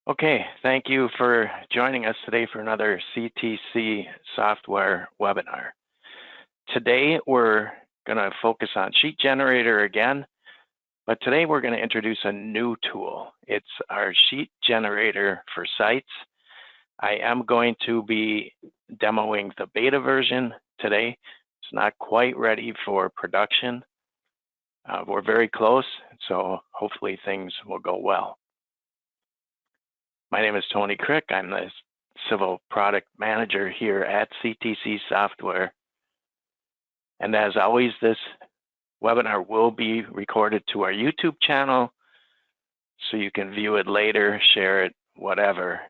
Okay, thank you for joining us today for another CTC software webinar. Today we're going to focus on Sheet Generator again, but today we're going to introduce a new tool. It's our Sheet Generator for sites. I am going to be demoing the beta version today. It's not quite ready for production. We're very close, so hopefully things will go well. My name is Tony Crick. I'm the Civil Product Manager here at CTC Software. And as always, this webinar will be recorded to our YouTube channel, so you can view it later, share it, whatever.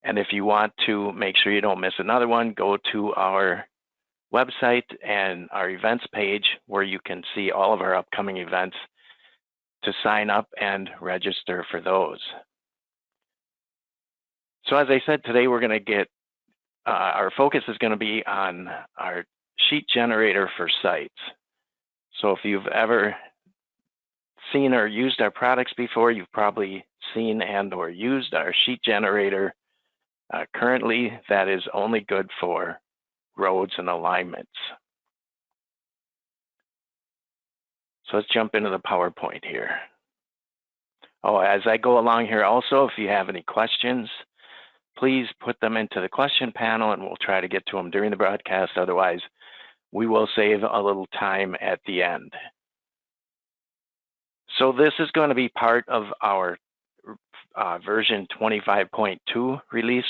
And if you want to make sure you don't miss another one, go to our website and our events page where you can see all of our upcoming events to sign up and register for those. So as I said, today we're going to get, our focus is going to be on our sheet generator for sites. So if you've ever seen or used our products before, you've probably seen and or used our sheet generator. Currently, that is only good for roads and alignments. So let's jump into the PowerPoint here. Oh, as I go along here also, if you have any questions, please put them into the question panel and we'll try to get to them during the broadcast. Otherwise, we will save a little time at the end. So this is going to be part of our version 25.2 release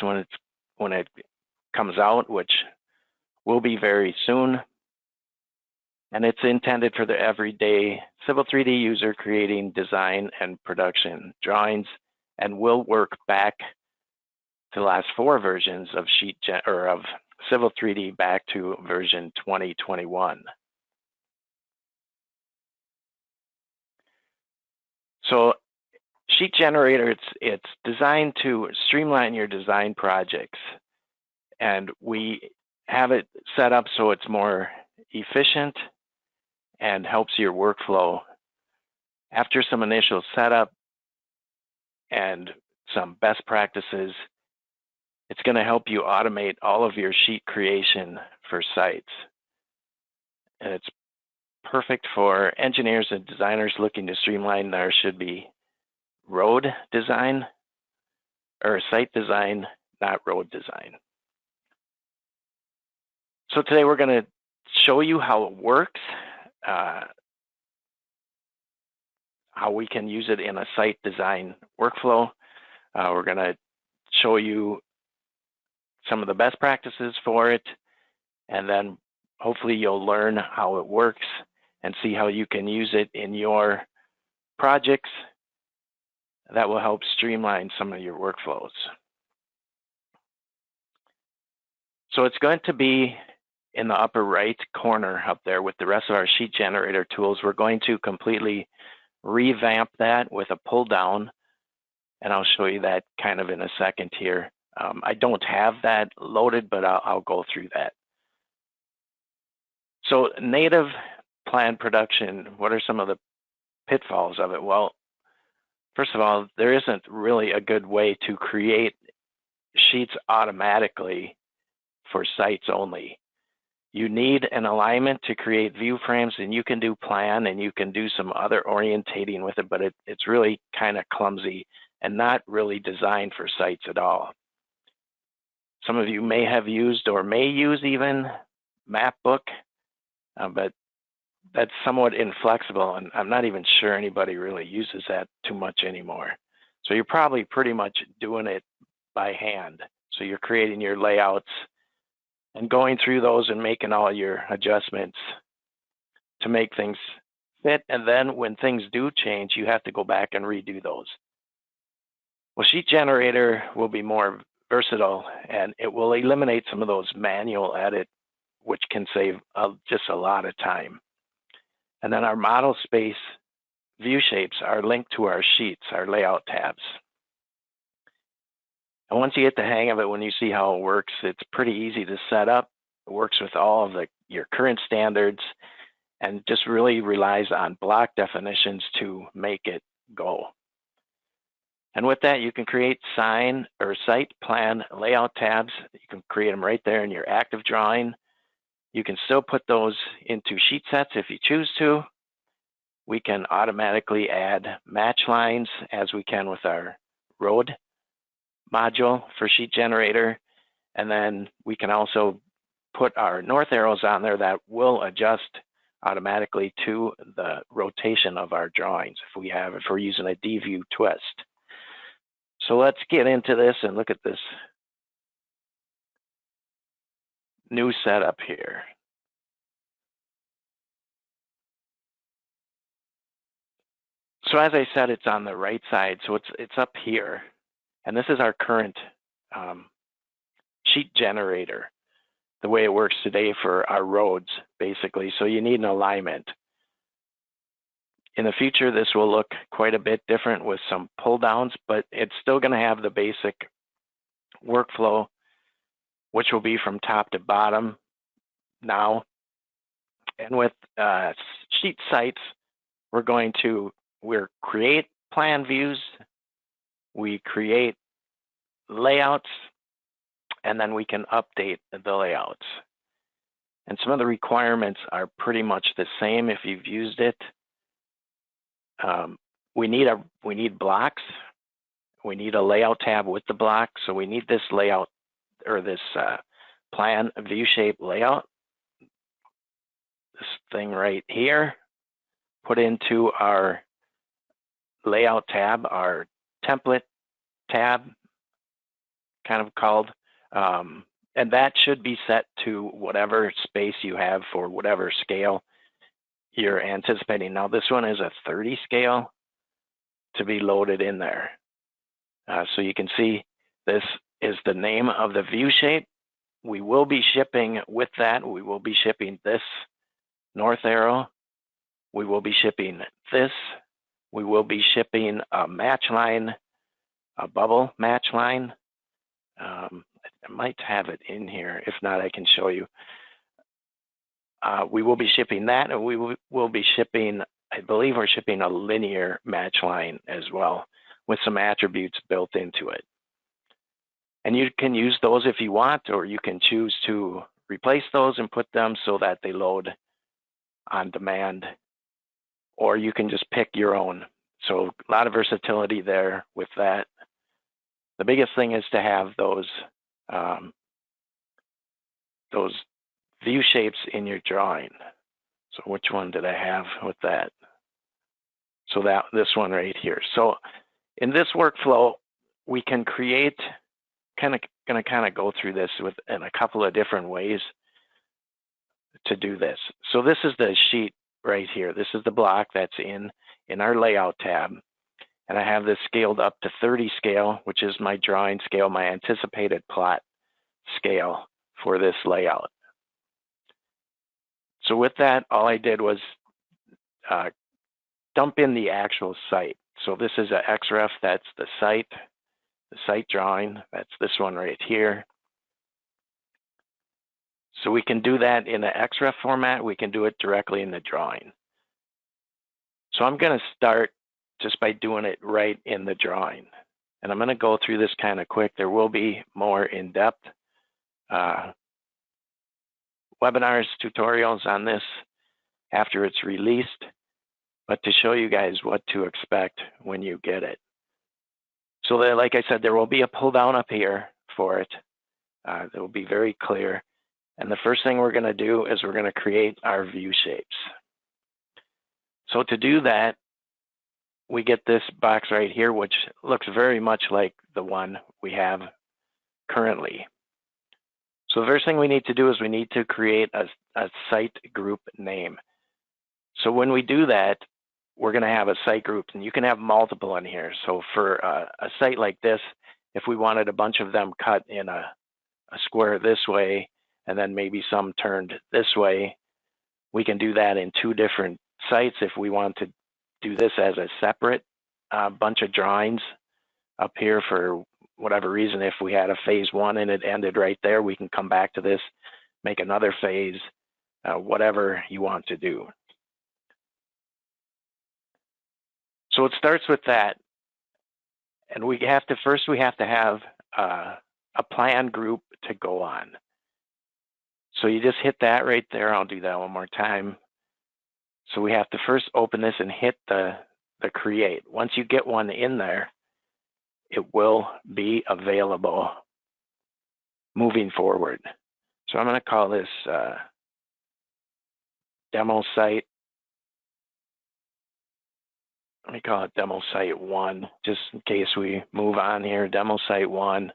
when it comes out, which will be very soon. And it's intended for the everyday Civil 3D user creating design and production drawings, and will work back to the last 4 versions of of Civil 3D back to version 2021. So Sheet Generator, it's designed to streamline your design projects, and we have it set up so it's more efficient and helps your workflow. After some initial setup and some best practices, it's going to help you automate all of your sheet creation for sites. And it's perfect for engineers and designers looking to streamline their road design or site design, not road design. So today we're going to show you how it works, how we can use it in a site design workflow. We're going to show you some of the best practices for it, and then hopefully you'll learn how it works and see how you can use it in your projects. That will help streamline some of your workflows. So it's going to be in the upper right corner up there with the rest of our sheet generator tools. We're going to completely revamp that with a pull down, and I'll show you that kind of in a second here. I don't have that loaded, but I'll go through that. So native plan production, what are some of the pitfalls of it? Well, first of all, there isn't really a good way to create sheets automatically for sites only. You need an alignment to create view frames, and you can do plan and you can do some other orientating with it, but it's really kind of clumsy and not really designed for sites at all. Some of you may have used or may use even Mapbook, but that's somewhat inflexible, and I'm not even sure anybody really uses that too much anymore. So you're probably pretty much doing it by hand. So you're creating your layouts and going through those and making all your adjustments to make things fit. And then when things do change, you have to go back and redo those. Well, Sheet Generator will be more versatile, and it will eliminate some of those manual edits, which can save just a lot of time. And then our model space view shapes are linked to our sheets, our layout tabs. And once you get the hang of it, when you see how it works, it's pretty easy to set up. It works with all of your current standards and just really relies on block definitions to make it go. And with that, you can create sign or site plan layout tabs. You can create them right there in your active drawing. You can still put those into sheet sets if you choose to. We can automatically add match lines as we can with our road module for sheet generator. And then we can also put our north arrows on there that will adjust automatically to the rotation of our drawings if we're using a D-view twist. So let's get into this and look at this new setup here. So as I said, it's on the right side, so it's up here. And this is our current sheet generator, the way it works today for our roads, basically. So you need an alignment. In the future, this will look quite a bit different with some pull downs, but it's still going to have the basic workflow, which will be from top to bottom now. And with sheet sites, we're create plan views, we create layouts, and then we can update the layouts. And some of the requirements are pretty much the same if you've used it. We need blocks. We need a layout tab with the block. So we need this layout or this plan view shape layout. This thing right here, put into our layout tab, our template tab, kind of called. And that should be set to whatever space you have for whatever scale you're anticipating. Now this one is a 30 scale to be loaded in there. So you can see this is the name of the view shape. We will be shipping with that. We will be shipping this north arrow. We will be shipping this. We will be shipping a match line, a bubble match line. I might have it in here. If not, I can show you. We will be shipping that, and we will be shipping, I believe we're shipping a linear match line as well with some attributes built into it. And you can use those if you want, or you can choose to replace those and put them so that they load on demand, or you can just pick your own. So a lot of versatility there with that. The biggest thing is to have those view shapes in your drawing. So which one did I have with that? So this one right here. So in this workflow, we can create, going to go through this in a couple of different ways to do this. So this is the sheet right here. This is the block that's in our layout tab. And I have this scaled up to 30 scale, which is my drawing scale, my anticipated plot scale for this layout. So with that, all I did was dump in the actual site. So this is an XREF, that's the site drawing, that's this one right here. So we can do that in the XREF format, we can do it directly in the drawing. So I'm going to start just by doing it right in the drawing. And I'm going to go through this kind of quick. There will be more in-depth webinars, tutorials on this after it's released, but to show you guys what to expect when you get it. So that, like I said, there will be a pull down up here for it. It will be very clear. And the first thing we're going to do is we're going to create our view shapes. So to do that, we get this box right here, which looks very much like the one we have currently. So the first thing we need to do is we need to create a site group name. So when we do that, we're going to have a site group, and you can have multiple in here. So for a site like this, if we wanted a bunch of them cut in a square this way, and then maybe some turned this way, we can do that in two different sites. If we want to do this as a separate bunch of drawings up here for whatever reason, if we had a phase one and it ended right there, we can come back to this, make another phase, whatever you want to do. So it starts with that. And we have to have a plan group to go on. So you just hit that right there. I'll do that one more time. So we have to first open this and hit the create. Once you get one in there, it will be available moving forward. So I'm going to call this demo site. Let me call it demo site 1, just in case we move on here. Demo site 1,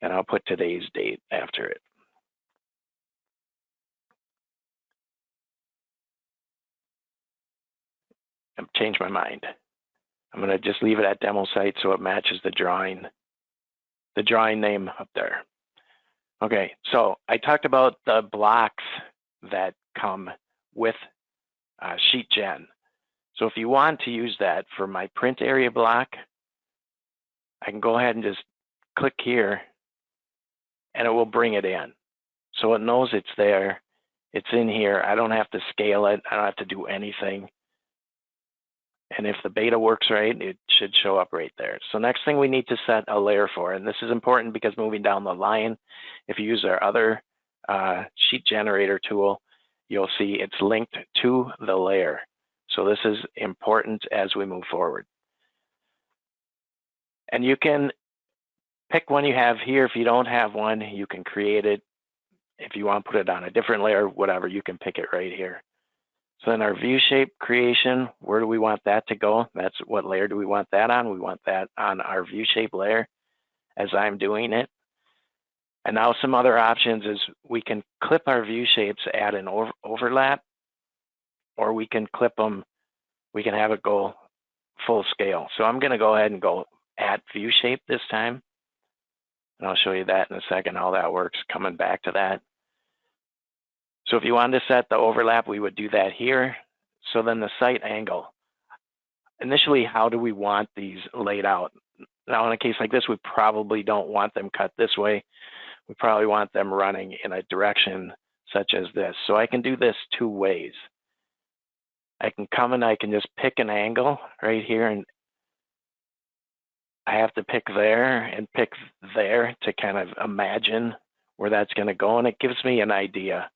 and I'll put today's date after it. I've changed my mind. I'm going to just leave it at demo site so it matches the drawing name up there. Okay, so I talked about the blocks that come with Sheet Gen. So if you want to use that for my print area block, I can go ahead and just click here and it will bring it in. So it knows it's there, it's in here. I don't have to scale it, I don't have to do anything. And if the beta works right, it should show up right there. So next thing we need to set a layer for, and this is important because moving down the line, if you use our other sheet generator tool, you'll see it's linked to the layer. So this is important as we move forward. And you can pick one you have here. If you don't have one, you can create it. If you want to put it on a different layer, whatever, you can pick it right here. So then our view shape creation, where do we want that to go? That's what layer do we want that on? We want that on our view shape layer as I'm doing it. And now some other options is we can clip our view shapes at an overlap, or we can clip them, we can have it go full scale. So I'm gonna go ahead and go at view shape this time. And I'll show you that in a second, how that works, coming back to that. So if you wanted to set the overlap, we would do that here. So then the site angle. Initially, how do we want these laid out? Now in a case like this, we probably don't want them cut this way. We probably want them running in a direction such as this. So I can do this 2 ways. I can come and I can just pick an angle right here, and I have to pick there and pick there to kind of imagine where that's going to go, and it gives me an idea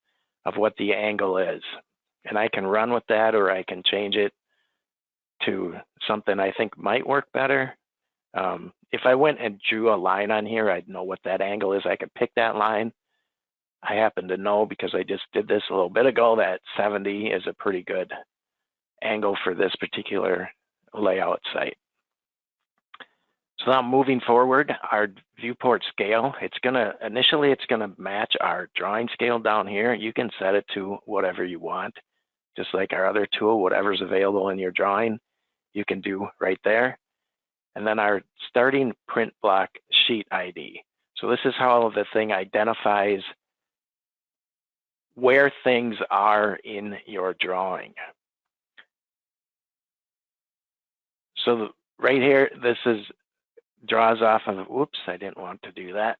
of what the angle is. And I can run with that, or I can change it to something I think might work better. If I went and drew a line on here, I'd know what that angle is. I could pick that line. I happen to know, because I just did this a little bit ago, that 70 is a pretty good angle for this particular layout site. So now moving forward, our viewport scale, initially it's gonna match our drawing scale down here. You can set it to whatever you want, just like our other tool, whatever's available in your drawing, you can do right there. And then our starting print block sheet ID. So this is how the thing identifies where things are in your drawing. So right here, this is draws off of, whoops, I didn't want to do that.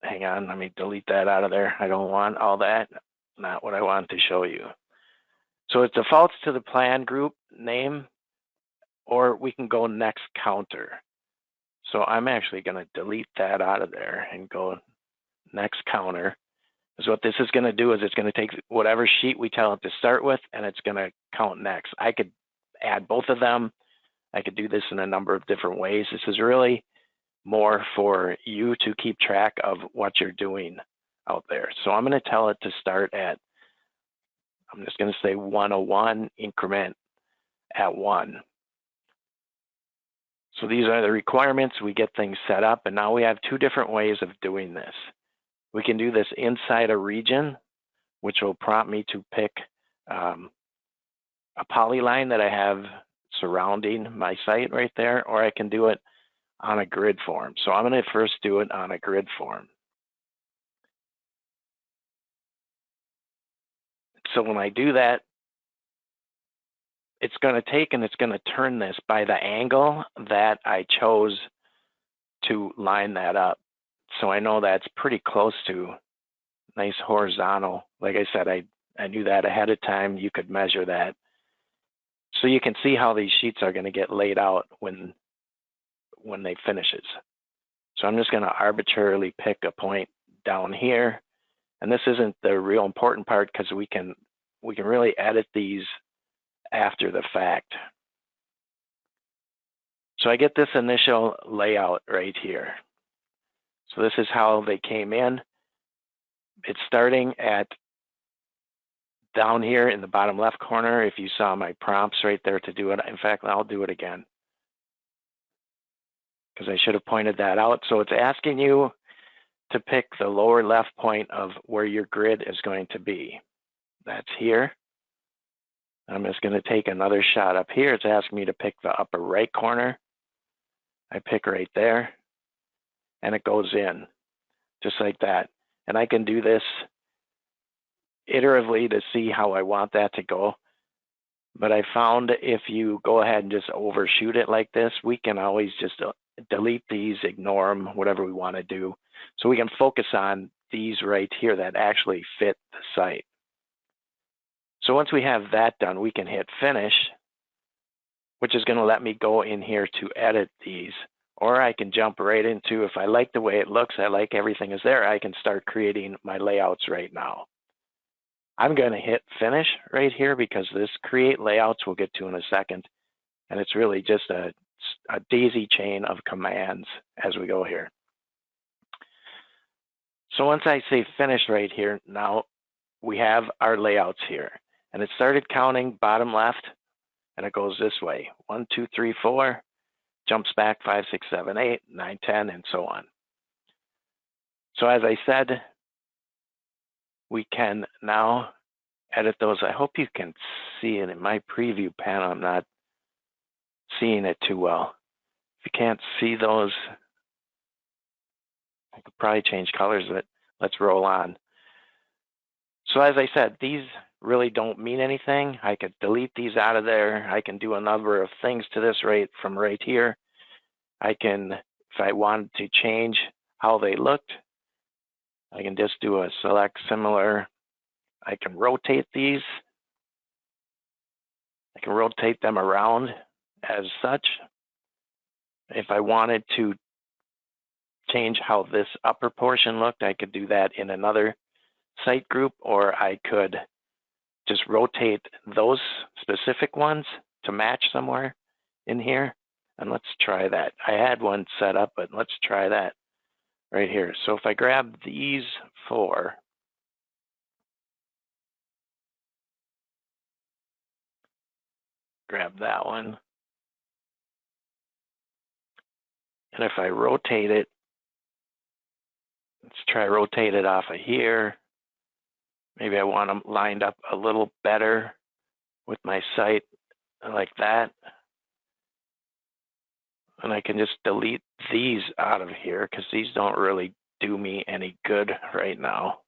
Hang on, let me delete that out of there. I don't want all that, not what I want to show you. So it defaults to the plan group name, or we can go next counter. So I'm actually gonna delete that out of there and go next counter. So what this is gonna do is it's gonna take whatever sheet we tell it to start with, and it's gonna count next. I could add both of them. I could do this in a number of different ways. This is really more for you to keep track of what you're doing out there. So I'm going to tell it to start at, I'm just going to say 101, increment at 1. So these are the requirements. We get things set up, and now we have 2 different ways of doing this. We can do this inside a region, which will prompt me to pick a polyline that I have surrounding my site right there, or I can do it on a grid form. So I'm going to first do it on a grid form. So when I do that, it's going to take and it's going to turn this by the angle that I chose to line that up. So I know that's pretty close to nice horizontal. Like I said, I knew that ahead of time. You could measure that. So you can see how these sheets are going to get laid out when when they finishes. So I'm just going to arbitrarily pick a point down here. And this isn't the real important part because we can really edit these after the fact. So I get this initial layout right here. So this is how they came in. It's starting at down here in the bottom left corner. If you saw my prompts right there to do it. In fact, I'll do it again, because I should have pointed that out. So it's asking you to pick the lower left point of where your grid is going to be. That's here. I'm just going to take another shot up here. It's asking me to pick the upper right corner. I pick right there, and it goes in, just like that. And I can do this iteratively to see how I want that to go. But I found if you go ahead and just overshoot it like this, we can always just delete these, ignore them, whatever we want to do. So we can focus on these right here that actually fit the site. So once we have that done, we can hit finish, which is going to let me go in here to edit these. Or I can jump right into, if I like the way it looks, I like everything is there, I can start creating my layouts right now. I'm going to hit finish right here because this create layouts we'll get to in a second. And it's really just a daisy chain of commands as we go here. So once I say finish right here, now we have our layouts here. And it started counting bottom left, and it goes this way. 1, 2, 3, 4, jumps back 5, 6, 7, 8, 9, 10, and so on. So as I said, we can now edit those. I hope you can see it in my preview panel. I'm not seeing it too well. If you can't see those, I could probably change colors, but let's roll on. So as I said, these really don't mean anything. I could delete these out of there. I can do a number of things to this from right here. I can, if I wanted to change how they looked, I can just do a select similar. I can rotate these. I can rotate them around as such. If I wanted to change how this upper portion looked, I could do that in another site group, or I could just rotate those specific ones to match somewhere in here. And let's try that. I had one set up, but let's try that right here. So if I grab these 4, grab that one, and if I rotate it, let's try rotate it off of here. Maybe I want them lined up a little better with my site like that. And I can just delete these out of here because these don't really do me any good right now.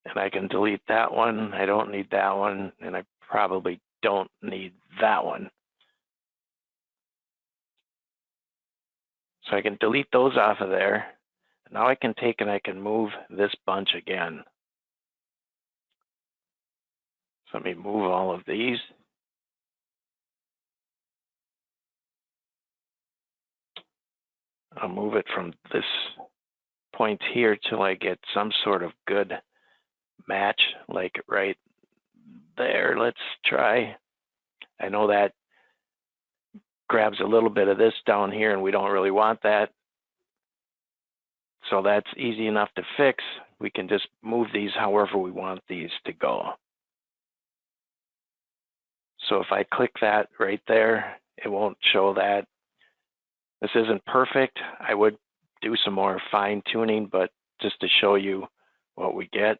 And I can delete that one. I don't need that one. And I probably don't need that one. So I can delete those off of there. Now I can take and I can move this bunch again. So let me move all of these. I'll move it from this point here till I get some sort of good match, like right there. Let's try. I know that grabs a little bit of this down here, and we don't really want that. So that's easy enough to fix. We can just move these however we want these to go. So if I click that right there, it won't show that. This isn't perfect. I would do some more fine tuning, but just to show you what we get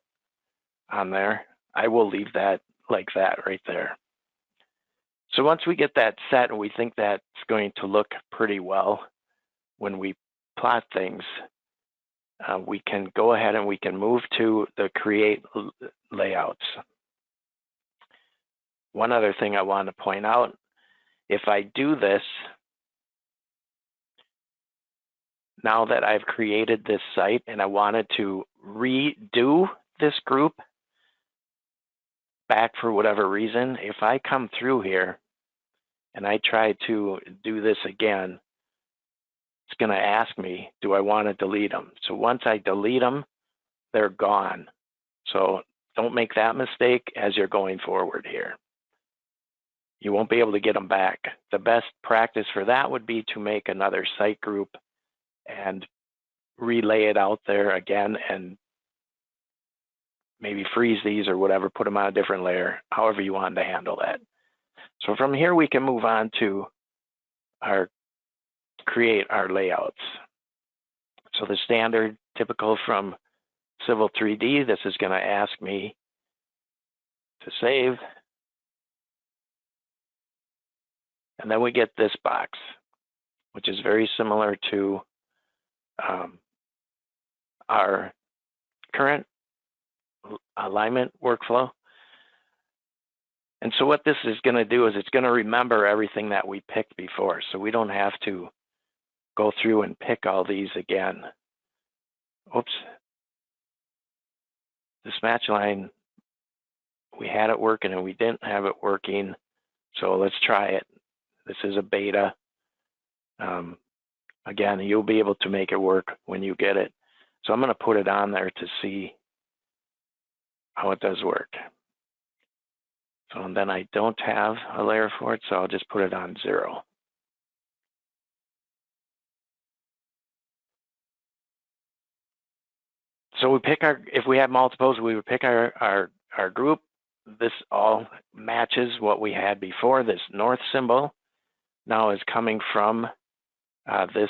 on there, I will leave that like that right there. So once we get that set and we think that's going to look pretty well when we plot things, we can go ahead and we can move to the create layouts. One other thing I want to point out, if I do this, now that I've created this site and I wanted to redo this group back for whatever reason, if I come through here and I try to do this again, it's going to ask me, do I want to delete them? So once I delete them, they're gone. So don't make that mistake as you're going forward here. You won't be able to get them back. The best practice for that would be to make another site group and relay it out there again, and maybe freeze these or whatever, put them on a different layer, however you want to handle that. So from here, we can move on to create our layouts. So the standard, typical from Civil 3D, this is going to ask me to save. And then we get this box, which is very similar to our current alignment workflow. And so what this is going to do is it's going to remember everything that we picked before. So we don't have to go through and pick all these again. Oops. This match line, we had it working and we didn't have it working. So let's try it. This is a beta. Again, you'll be able to make it work when you get it. So I'm going to put it on there to see how it does work. So and then I don't have a layer for it, so I'll just put it on 0. So we pick our, if we have multiples, we would pick our group. This all matches what we had before. This north symbol now is coming from this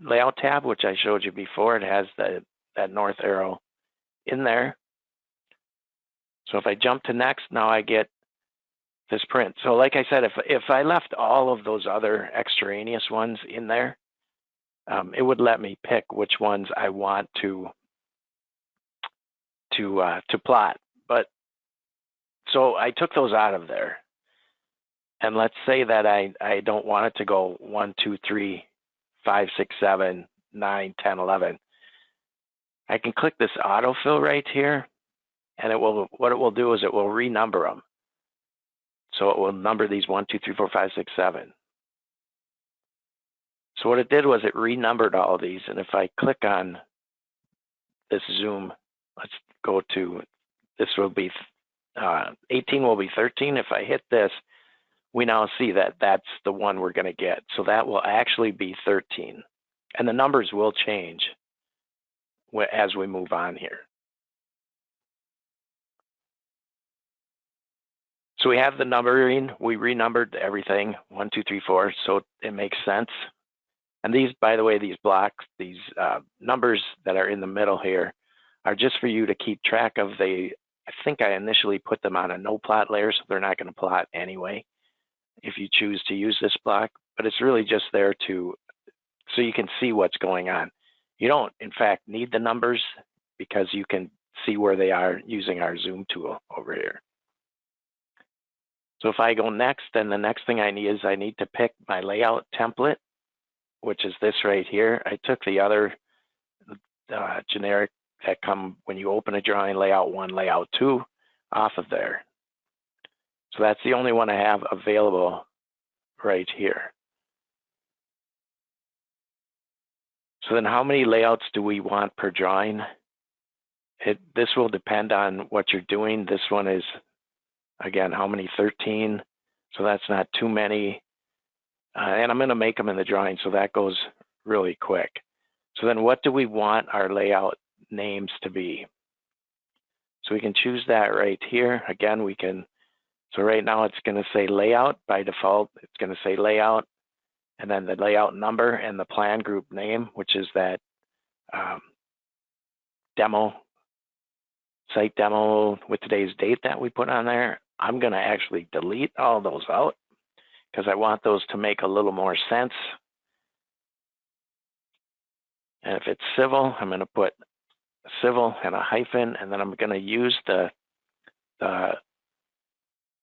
layout tab, which I showed you before. It has that north arrow in there. So if I jump to next, now I get this print. So like I said, if I left all of those other extraneous ones in there, it would let me pick which ones I want to plot. But so I took those out of there. And let's say that I don't want it to go 1, 2, 3, 5, 6, 7, 9, 10, 11. I can click this autofill right here, and what it will do is it will renumber them. So it will number these 1, 2, 3, 4, 5, 6, 7. So what it did was it renumbered all of these. And if I click on this zoom, let's go to, this will be 18 will be 13. If I hit this, we now see that that's the one we're going to get. So that will actually be 13. And the numbers will change as we move on here. So we have the numbering. We renumbered everything, 1, 2, 3, 4, so it makes sense. And these, by the way, these blocks, these numbers that are in the middle here are just for you to keep track of. I think I initially put them on a no plot layer, so they're not going to plot anyway if you choose to use this block, but it's really just there so you can see what's going on. You don't, in fact, need the numbers because you can see where they are using our zoom tool over here. So if I go next, then the next thing I need is I need to pick my layout template, which is this right here. I took the other generic that come when you open a drawing, layout 1, layout 2, off of there. So that's the only one I have available right here. So then how many layouts do we want per drawing? This will depend on what you're doing. This one is, again, how many? 13. So that's not too many. And I'm going to make them in the drawing, so that goes really quick. So then what do we want our layout names to be? So we can choose that right here. Again, we can, so right now it's going to say layout by default. It's going to say layout, and then the layout number and the plan group name, which is that site demo with today's date that we put on there. I'm going to actually delete all those out because I want those to make a little more sense. And if it's civil, I'm going to put civil and a hyphen, and then I'm going to use the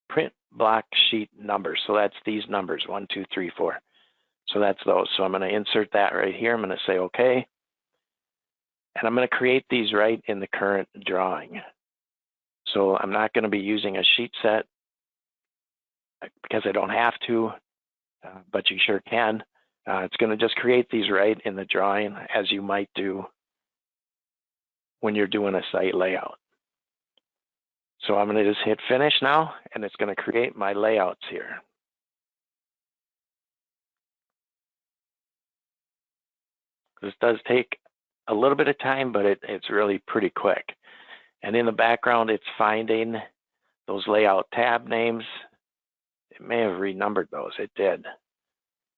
print block sheet numbers. So that's these numbers, 1, 2, 3, 4. So that's those. So I'm going to insert that right here. I'm going to say okay. And I'm going to create these right in the current drawing. So I'm not going to be using a sheet set because I don't have to, but you sure can. It's going to just create these right in the drawing, as you might do when you're doing a site layout. So I'm going to just hit finish now, and it's going to create my layouts here. This does take a little bit of time, but it's really pretty quick. And in the background, it's finding those layout tab names. It may have renumbered those. It did.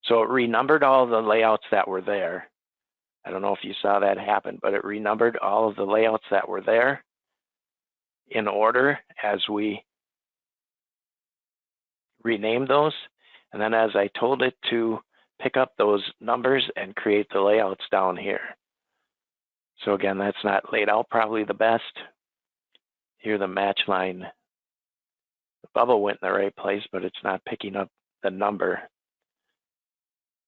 So it renumbered all the layouts that were there. I don't know if you saw that happen, but it renumbered all of the layouts that were there in order as we renamed those. And then as I told it to pick up those numbers and create the layouts down here. So again, that's not laid out probably the best. Here the match line, the bubble went in the right place, but it's not picking up the number.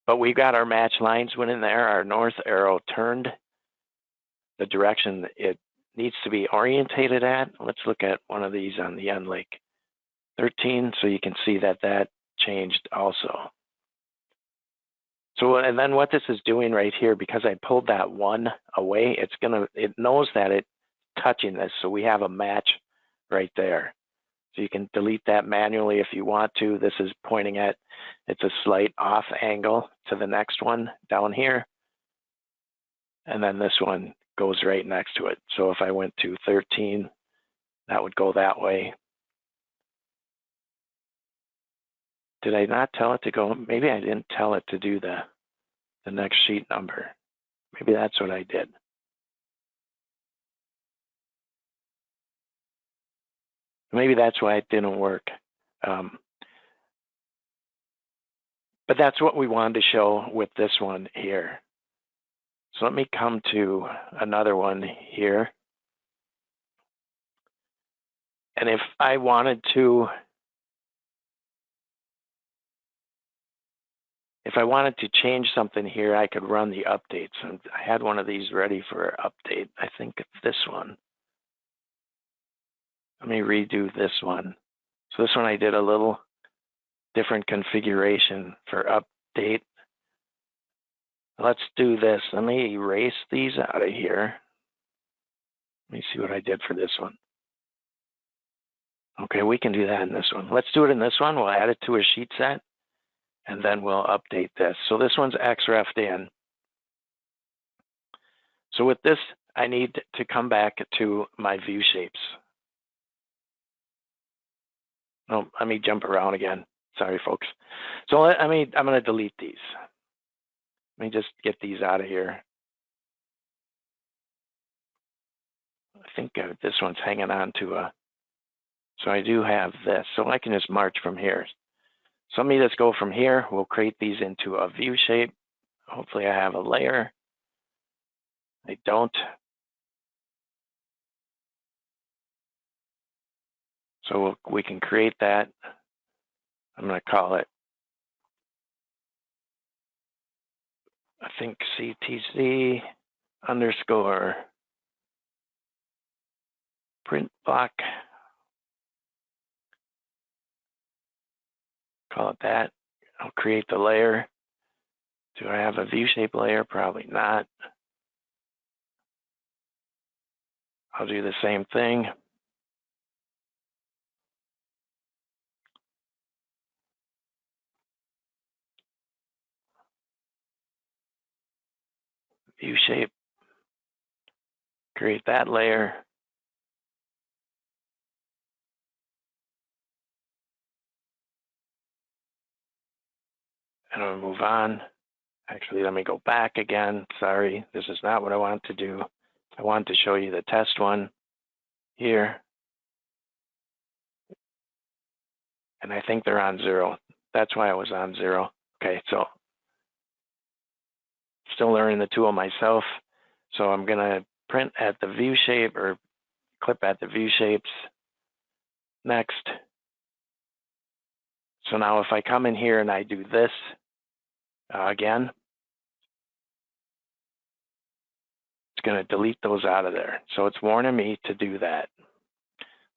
But we got our match lines went in there. Our north arrow turned the direction it needs to be orientated at. Let's look at one of these on the end, like 13, so you can see that that changed also. So, and then what this is doing right here, because I pulled that one away, it knows that it's touching this, so we have a match right there. So you can delete that manually if you want to. This is pointing at, it's a slight off angle to the next one down here. And then this one goes right next to it. So if I went to 13, that would go that way. Did I not tell it to go? Maybe I didn't tell it to do the next sheet number. Maybe that's what I did. Maybe that's why it didn't work. But that's what we wanted to show with this one here. So let me come to another one here. And if I wanted to, change something here, I could run the updates. And I had one of these ready for update. I think it's this one. Let me redo this one. So this one I did a little different configuration for update. Let's do this. Let me erase these out of here. Let me see what I did for this one. Okay, we can do that in this one. Let's do it in this one. We'll add it to a sheet set, and then we'll update this. So this one's XREF'd in. So with this, I need to come back to my view shapes. Oh, let me jump around again. Sorry, folks. So I'm going to delete these. Let me just get these out of here. I think this one's hanging on to a, so I do have this. So I can just march from here. So let me just go from here. We'll create these into a view shape. Hopefully I have a layer. I don't. So we can create that. I'm going to call it, I think, CTC underscore print block. Call it that. I'll create the layer. Do I have a view shape layer? Probably not. I'll do the same thing. View shape. Create that layer. And I'll move on. Actually, let me go back again. Sorry, this is not what I want to do. I want to show you the test one here. And I think they're on 0. That's why I was on 0. Okay, so still learning the tool myself. So I'm going to print at the view shape or clip at the view shapes. Next. So now if I come in here and I do this again, it's going to delete those out of there. So it's warning me to do that.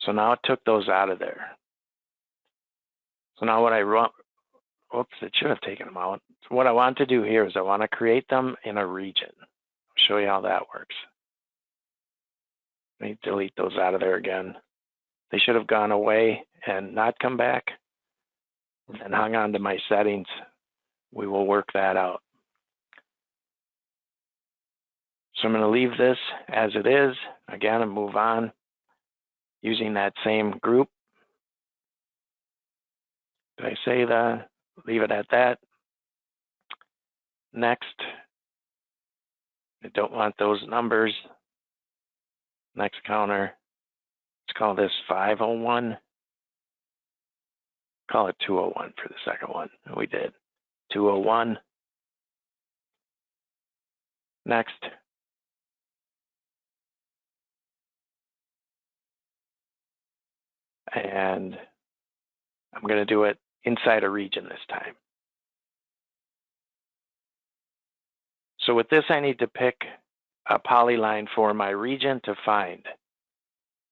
So now it took those out of there. So now what I wrote, whoops, it should have taken them out. So what I want to do here is I want to create them in a region. I'll show you how that works. Let me delete those out of there again. They should have gone away and not come back and hung on to my settings. We will work that out. So I'm going to leave this as it is, again, and move on using that same group. Did I say that? Leave it at that. Next. I don't want those numbers. Next counter. Let's call this 501. Call it 201 for the second one. We did 201. Next. And I'm going to do it inside a region this time. So with this, I need to pick a polyline for my region to find.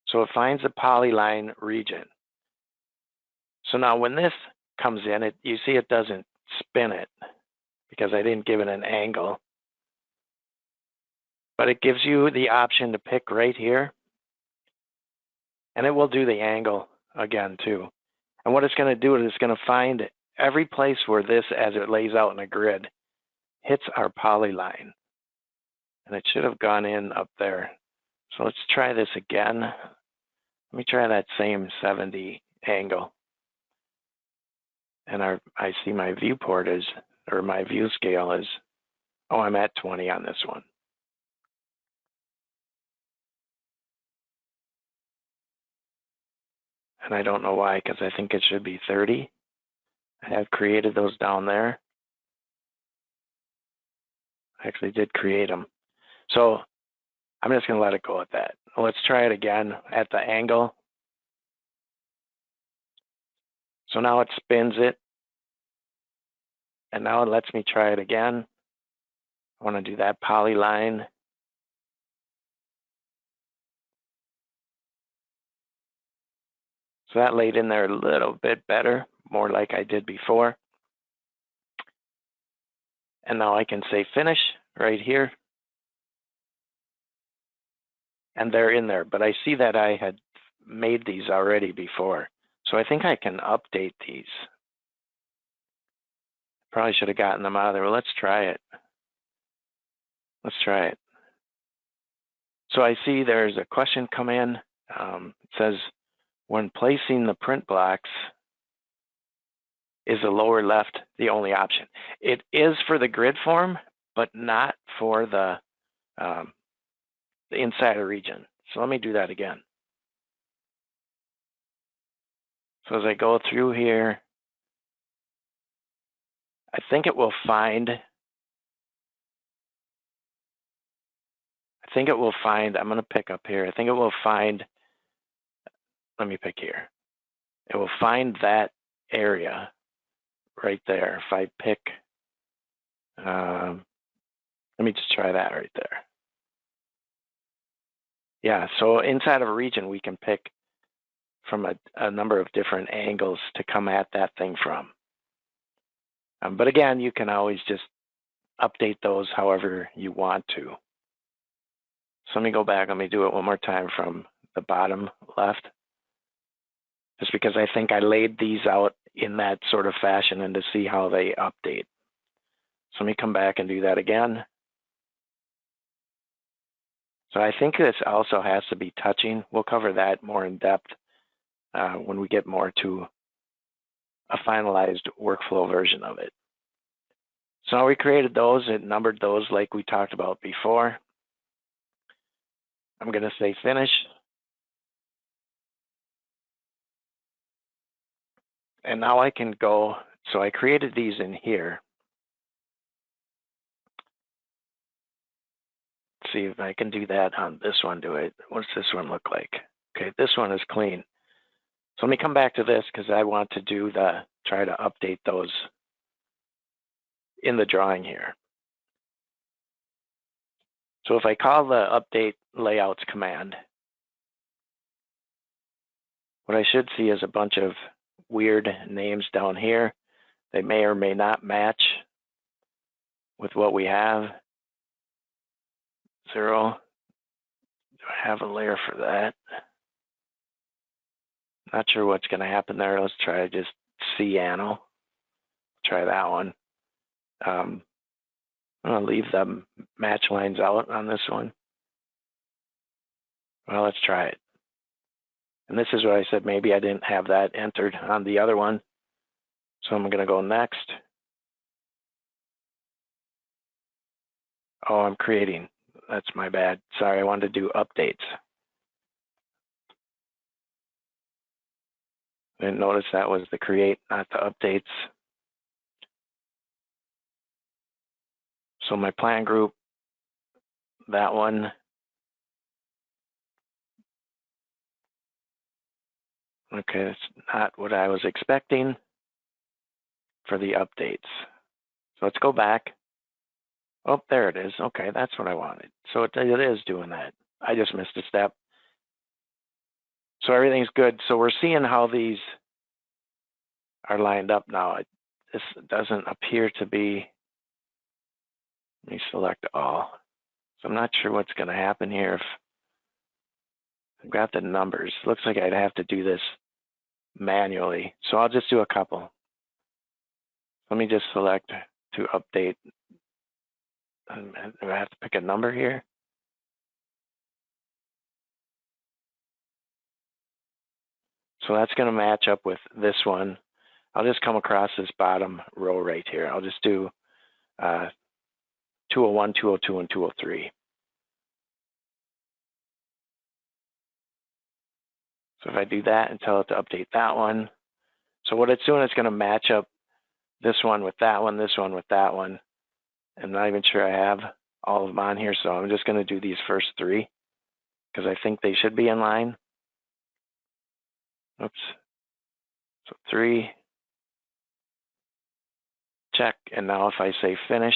So it finds a polyline region. So now when this comes in, you see it doesn't spin it because I didn't give it an angle. But it gives you the option to pick right here. And it will do the angle again too. And what it's going to do is it's going to find every place where this, as it lays out in a grid, hits our polyline. And it should have gone in up there. So let's try this again. Let me try that same 70 angle. And I see my viewport is, or my view scale is, oh, I'm at 20 on this one. And I don't know why, because I think it should be 30. I have created those down there. I actually did create them. So I'm just going to let it go at that. Let's try it again at the angle. So now it spins it. And now it lets me try it again. I want to do that polyline. So that laid in there a little bit better, more like I did before. And now I can say finish right here. And they're in there, but I see that I had made these already before. So I think I can update these. Probably should have gotten them out of there. Well, let's try it. Let's try it. So I see there's a question come in. It says, when placing the print blocks, is the lower left the only option? It is for the grid form, but not for the insider region. So let me do that again. So as I go through here, I think it will find, I'm going to pick up here. I think it will find, let me pick here. It will find that area right there. If I pick, let me just try that right there. Yeah, so inside of a region, we can pick from a number of different angles to come at that thing from. But again, you can always just update those however you want to. So let me go back. Let me do it one more time from the bottom left, just because I think I laid these out in that sort of fashion and to see how they update. So let me come back and do that again. So I think this also has to be touching. We'll cover that more in depth when we get more to a finalized workflow version of it. So now we created those and numbered those like we talked about before. I'm going to say finish. And now I can go, so I created these in here. Let's see if I can do that on this one. What's this one look like? Okay, this one is clean. So let me come back to this because I want to try to update those in the drawing here. So if I call the update layouts command, what I should see is a bunch of weird names down here. They may or may not match with what we have. 0. Do I have a layer for that? Not sure what's going to happen there. Let's try just cyano. Try that one. I'm going to leave the match lines out on this one. Well, let's try it. And this is what I said, maybe I didn't have that entered on the other one. So I'm going to go next. Oh, I'm creating. That's my bad. Sorry, I wanted to do updates. Didn't notice that was the create, not the updates. So my plan group, that one. Okay, that's not what I was expecting for the updates. So let's go back. Oh, there it is. Okay, that's what I wanted. So it is doing that. I just missed a step. So everything's good. So we're seeing how these are lined up now. This doesn't appear to be. Let me select all. So I'm not sure what's going to happen here. If I've got the numbers, looks like I'd have to do this manually. So I'll just do a couple. Let me just select to update. Do I have to pick a number here? So that's going to match up with this one. I'll just come across this bottom row right here. I'll just do 201, 202, and 203. So if I do that and tell it to update that one, so what it's doing is going to match up this one with that one, this one with that one. I'm not even sure I have all of them on here, so I'm just going to do these first 3 because I think they should be in line. Oops. So 3. Check. And now if I say finish,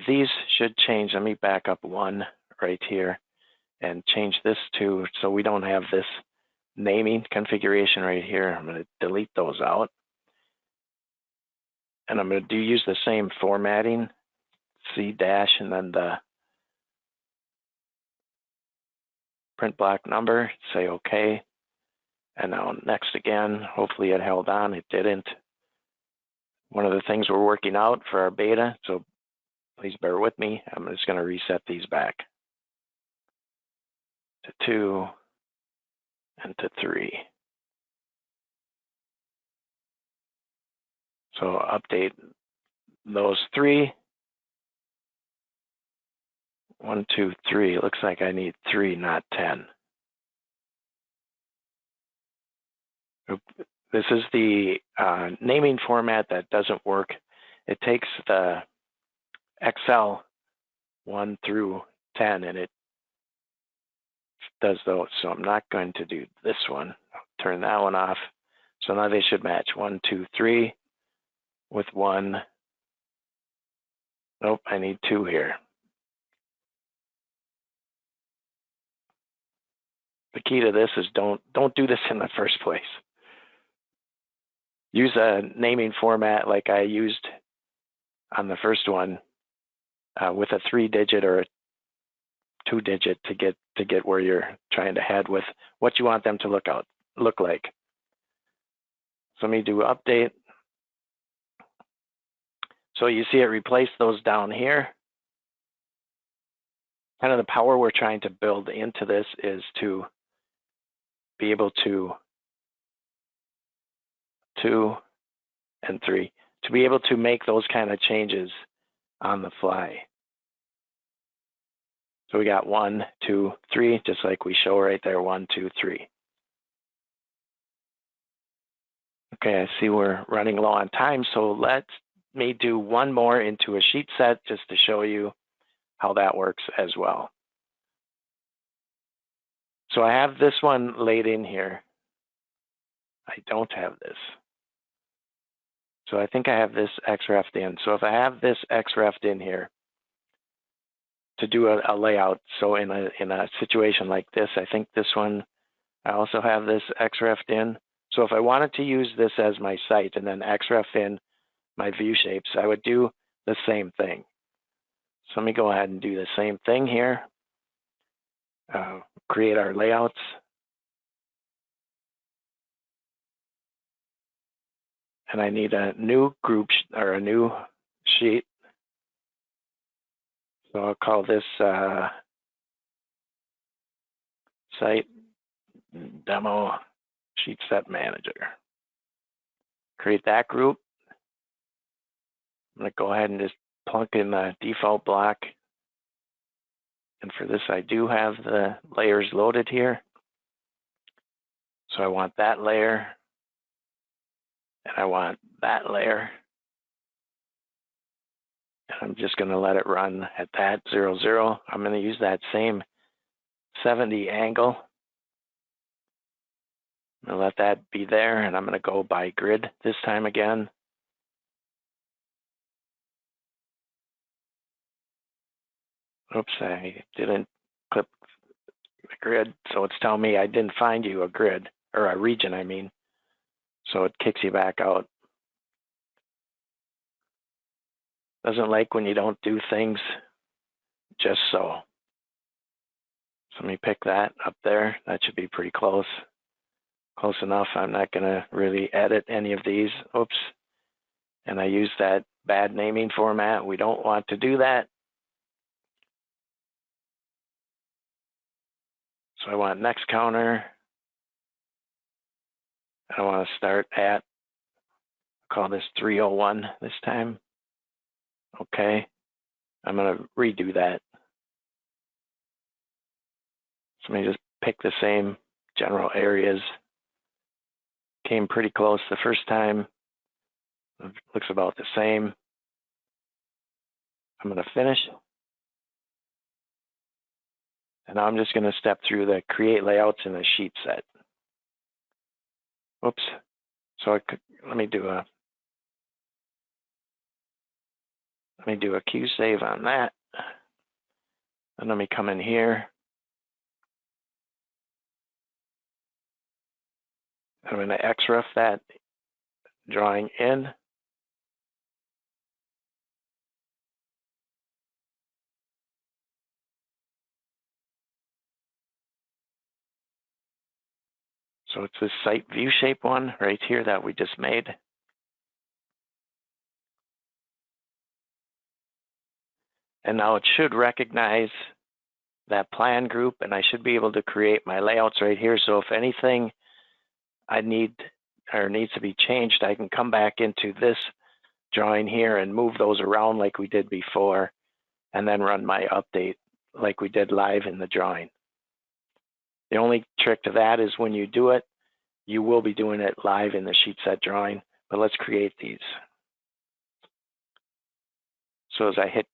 these should change. Let me back up 1 right here and change this to, so we don't have this naming configuration right here. I'm going to delete those out. And I'm going to use the same formatting, C dash, and then the print block number, say OK. And now next again, hopefully it held on, it didn't. One of the things we're working out for our beta, so please bear with me. I'm just going to reset these back to 2 and to 3. So update those 3. 1, 2, 3. It looks like I need 3, not 10. This is the naming format that doesn't work. It takes the Excel 1 through 10 and it does those. So I'm not going to do this one. I'll turn that one off. So now they should match 1, 2, 3 with 1. Nope, I need 2 here. The key to this is don't do this in the first place. Use a naming format like I used on the first one with a 3-digit or a 2-digit to get where you're trying to head with what you want them to look like. So let me do update. So you see it replaced those down here. Kind of the power we're trying to build into this is to be able to 2 and 3, to be able to make those kind of changes on the fly. So we got 1, 2, 3, just like we show right there, 1, 2, 3. Okay, I see we're running low on time, so let me do one more into a sheet set just to show you how that works as well. So I have this one laid in here. I don't have this. So I think I have this XREF'd in. So if I have this XREF'd in here to do a layout, so in a situation like this, I think this one, I also have this XREF'd in. So if I wanted to use this as my site and then XREF in my view shapes, I would do the same thing. So let me go ahead and do the same thing here. Create our layouts. And I need a new group or a new sheet. So I'll call this site demo sheet set manager. Create that group. I'm going to go ahead and just plunk in the default block. And for this, I do have the layers loaded here. So I want that layer, and I want that layer. And I'm just going to let it run at that 0, 0. I'm going to use that same 70 angle. I'm going to let that be there, and I'm going to go by grid this time again. Oops, I didn't clip the grid, so it's telling me I didn't find you a grid, or a region, I mean. So it kicks you back out. Doesn't like when you don't do things just so. So let me pick that up there. That should be pretty close. Close enough. I'm not going to really edit any of these. Oops. And I use that bad naming format. We don't want to do that. So I want next counter. I want to start at, call this 301 this time. Okay. I'm going to redo that. So let me just pick the same general areas. Came pretty close the first time. It looks about the same. I'm going to finish. And now I'm just going to step through the create layouts in the sheet set. Oops. So let me do a Q save on that. And let me come in here. I'm going to XREF that drawing in. So it's this site view shape one right here that we just made. And now it should recognize that plan group, and I should be able to create my layouts right here. So if anything I need or needs to be changed, I can come back into this drawing here and move those around like we did before, and then run my update like we did live in the drawing. The only trick to that is when you do it, you will be doing it live in the sheet set drawing, but let's create these. So as I hit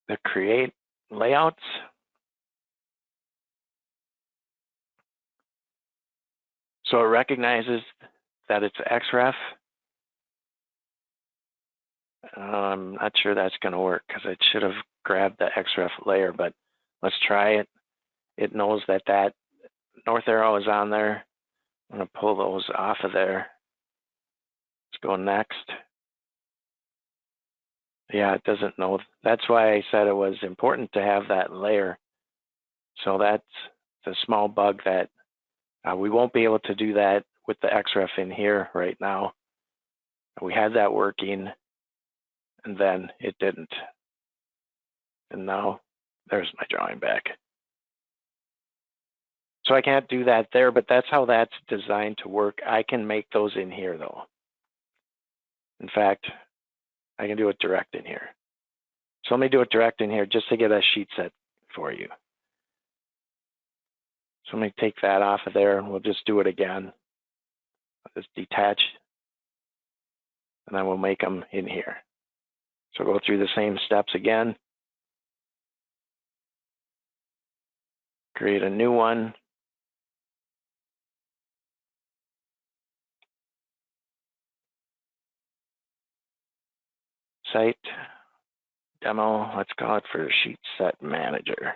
the create layouts, so it recognizes that it's XREF. I'm not sure that's going to work because it should have grabbed the XREF layer, but let's try it. It knows that that north arrow is on there. I'm going to pull those off of there. Let's go next. Yeah, it doesn't know. That's why I said it was important to have that layer. So that's the small bug that we won't be able to do that with the XREF in here right now. We had that working, and then it didn't. And now there's my drawing back. So I can't do that there, but that's how that's designed to work. I can make those in here though. In fact, I can do it direct in here. So let me do it direct in here just to get a sheet set for you. So let me take that off of there and we'll just do it again. I'll just detach, and then we'll make them in here. So go through the same steps again. Create a new one. Site demo, let's call it for sheet set manager.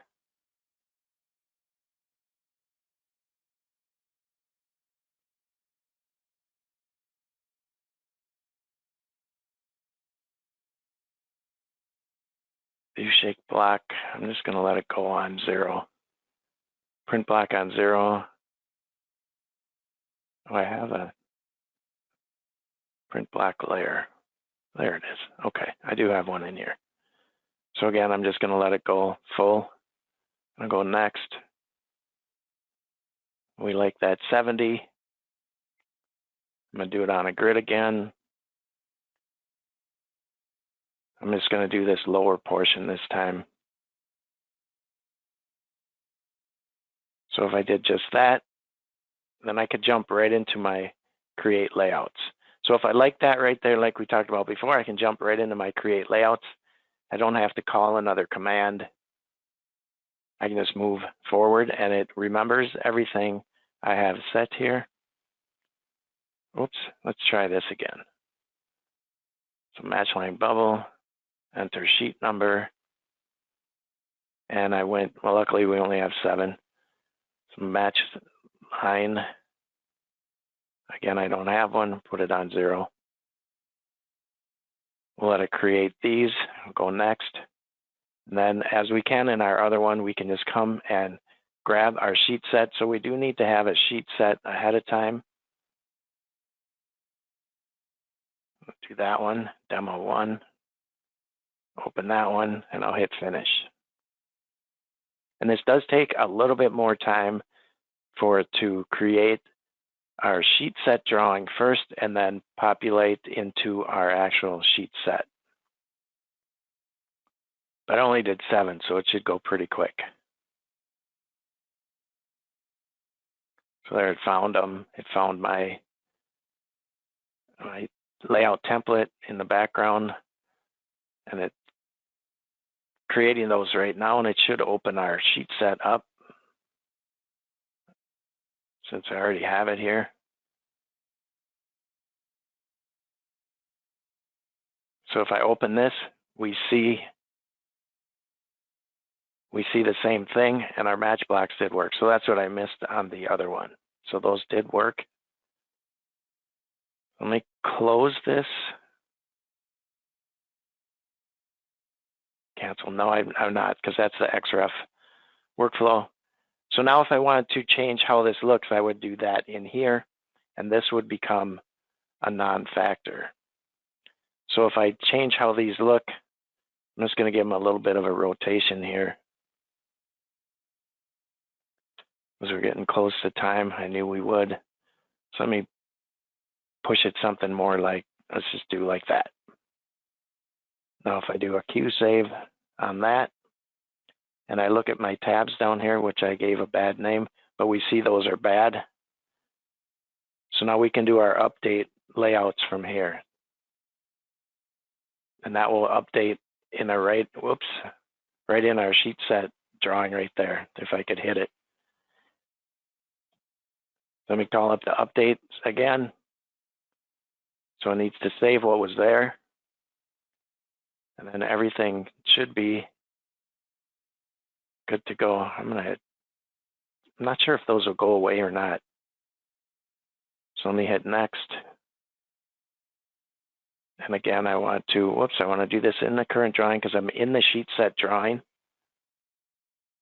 view shake block. I'm just going to let it go on 0. Print block on 0. Oh, I have a print block layer. There it is. Okay, I do have one in here. So again, I'm just going to let it go full. I'm going to go next. We like that 70. I'm going to do it on a grid again. I'm just going to do this lower portion this time. So if I did just that, then I could jump right into my create layouts. So if I like that right there, like we talked about before, I can jump right into my create layouts. I don't have to call another command. I can just move forward and it remembers everything I have set here. Oops, let's try this again. So match line bubble, enter sheet number. And I went, well, luckily we only have 7. So match line. Again, I don't have one, put it on 0. We'll let it create these, go next. And then as we can in our other one, we can just come and grab our sheet set. So we do need to have a sheet set ahead of time. Let's do that one, demo 1. Open that one, and I'll hit finish. And this does take a little bit more time for it to create our sheet set drawing first and then populate into our actual sheet set. But I only did 7, so it should go pretty quick. So there it found them. It found my layout template in the background, and it's creating those right now, and it should open our sheet set up since I already have it here. So if I open this, we see the same thing, and our match blocks did work. So that's what I missed on the other one. So those did work. Let me close this. Cancel. No, I'm not, because that's the XREF workflow. So now if I wanted to change how this looks, I would do that in here, and this would become a non-factor. So if I change how these look, I'm just going to give them a little bit of a rotation here. As we're getting close to time, I knew we would. So let me push it something more like, let's just do like that. Now if I do a Q save on that, and I look at my tabs down here, which I gave a bad name, but we see those are bad. So now we can do our update layouts from here. And that will update in the right in our sheet set drawing right there, if I could hit it. Let me call up the updates again. So it needs to save what was there. And then everything should be good to go. I'm not sure if those will go away or not. So let me hit next. And again, I want to do this in the current drawing because I'm in the sheet set drawing.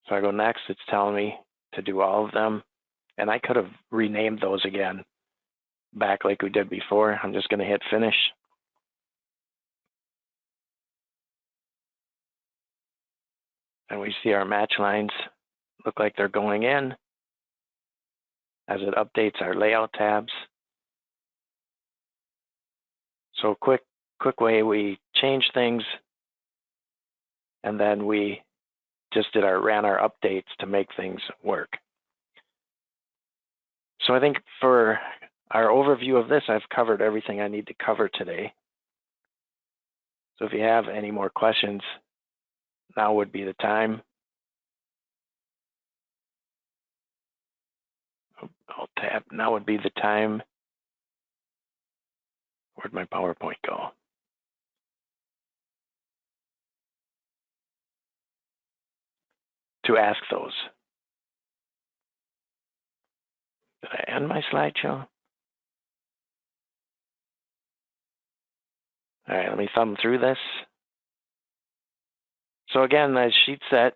So I go next, it's telling me to do all of them. And I could have renamed those again back like we did before. I'm just going to hit finish. And we see our match lines look like they're going in as it updates our layout tabs. So quick way we change things, and then we just ran our updates to make things work. So I think for our overview of this, I've covered everything I need to cover today. So if you have any more questions, now would be the time. I'll tap, now would be the time. Where'd my PowerPoint go? To ask those. Did I end my slideshow? All right, let me thumb through this. So again, the sheet set,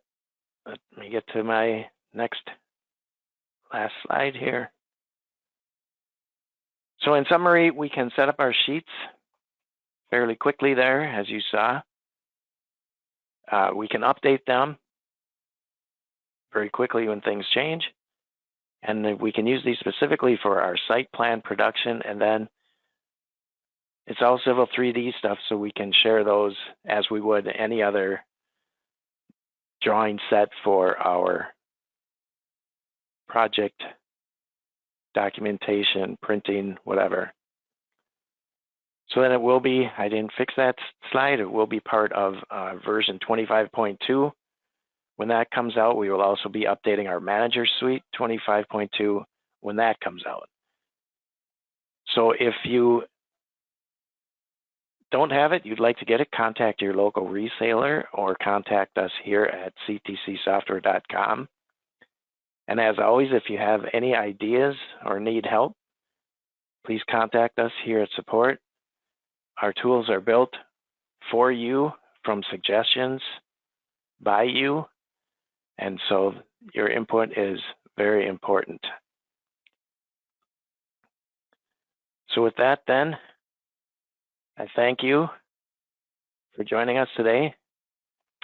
let me get to my last slide here. So in summary, we can set up our sheets fairly quickly there, as you saw. We can update them very quickly when things change. And we can use these specifically for our site plan production, and then it's all Civil 3D stuff, so we can share those as we would any other drawing set for our project documentation, printing, whatever. So then it will be, I didn't fix that slide, it will be part of version 25.2. When that comes out, we will also be updating our Manager Suite 25.2 when that comes out. So if you don't have it, you'd like to get it, contact your local reseller or contact us here at ctcsoftware.com. And as always, if you have any ideas or need help, please contact us here at support. Our tools are built for you from suggestions by you, and so your input is very important. So with that then, I thank you for joining us today,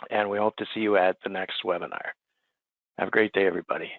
and we hope to see you at the next webinar. Have a great day, everybody.